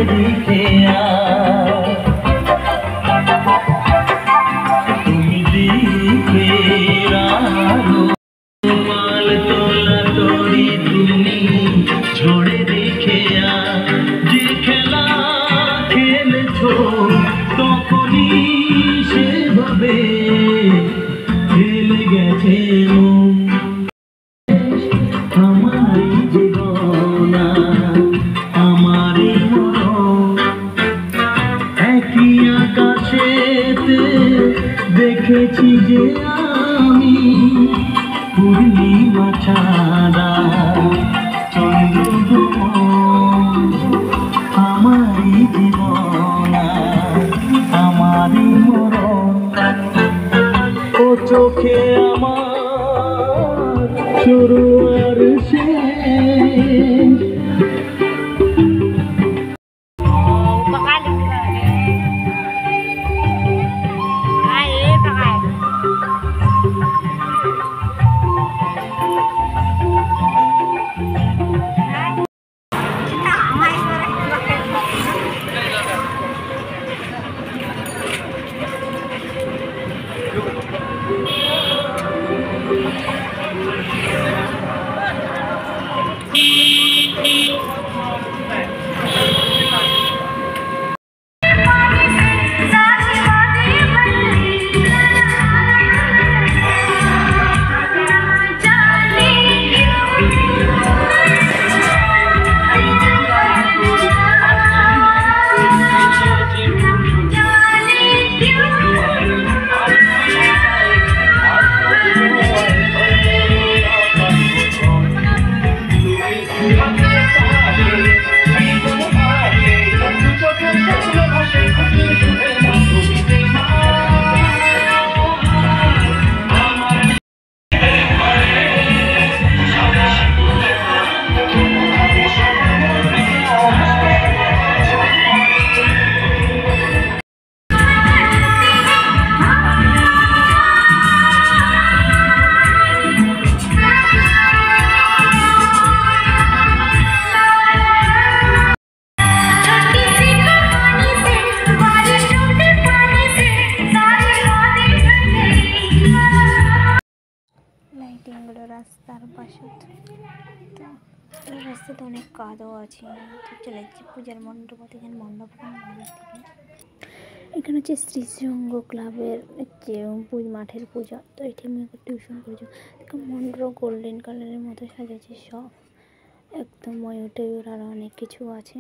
রেখে তুমি দীপের আলো মাল তোলা তরি তুমি ঝরে রেখে যে খেলা খেলেছো তখনই সেভাবে খেলে গেছে আমারই জীবন আমারই মরণ একই আকাশেতে দেখেছি যে আমি পূর্ণিমা ছাড়া চন্দ্র আমারই জীবন আমারই মরণ ও চোখে আমার শুরু আর শেষ রাস্তার পাশে রাস্তাতে অনেক কাদও আছে। চলে যাচ্ছি পূজার মণ্ডপ, এখানে মণ্ডপ এখানে হচ্ছে শ্রীসঙ্গ ক্লাবের হচ্ছে মাঠের পূজা। তো এটি আমি টিউশন করেছি। মণ্ডপ গোল্ডেন কালারের মতো সাজাচ্ছে সব একদম ময়ূর টয়ূর আরও অনেক কিছু আছে।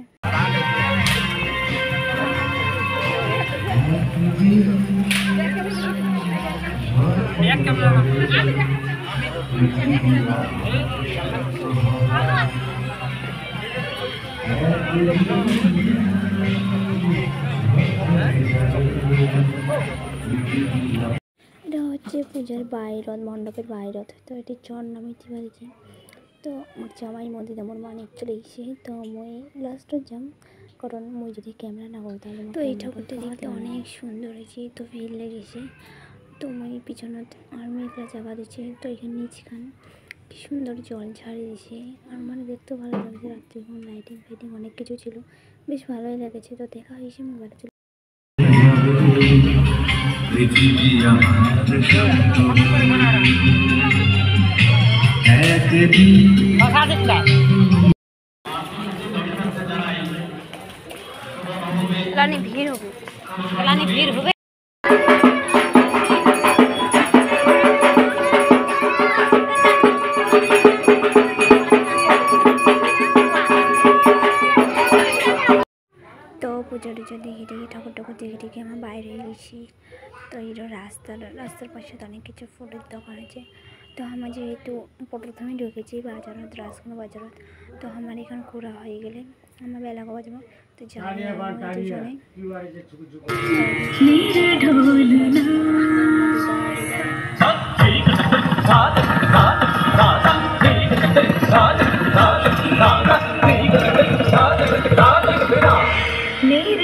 এটা হচ্ছে পূজার বাইরথ, মণ্ডপের বাইরথ। তো এটি চর নামিতে পারিছি। তো আমার জামাই মধ্যে আমার মানে চলে গেছে। তো মই লাস্ট যাম কারণ মই যদি ক্যামেরা না করি তাহলে। তো এই ঠাকুরটা দেখতে অনেক সুন্দর হয়েছে। তো ভিড় লেগেছে। তো মই পিছনত আর মেয়েরা যাবা দিচ্ছে। তো এখানে নিচখান কি সুন্দর জল ছাড়িয়ে দিছে আর মানে দেখতেও ভালো লাগছে। রাত্রে লাইটিং ফাইটিং অনেক কিছু ছিল, বেশ ভালোই লেগেছে। তো দেখা হয়েছে মোবাইলে চলে। ভিড় হবে পূজা টুজা দেখে ঠাকুর দেখে আমরা বাইরে গেছি। তো এই রাস্তার পাশে তো অনেক কিছু ফটোর দোকান আছে। তো আমার যেহেতু প্রথমে ঢুকেছি বাজারত, রাজকোনা বাজারত। তো আমার এখানে ঘোরা হয়ে গেলে আমার বেলাগো বাজাবো। তো যাই দুজনে मेरे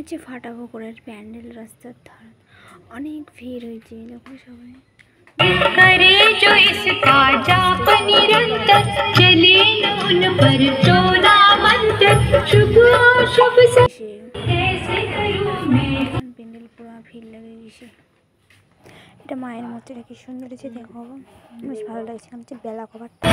হচ্ছে ফাটা পুকুরের প্যান্ডেল, রাস্তার ধার অনেক ভিড় হয়েছে, দেখো সবাই। करे जो इसका जाप निरंतर चले नून पर टोला मंत्र शुभ शुभ ऐसे करूं मैं। প্যান্ডেল পুরো ভিড় লেগে গেছে। এটা মায়ের মূর্তিটা কি সুন্দর হয়েছে দেখো, বেশ ভালো লাগছে। হচ্ছে বেলা কভারটা।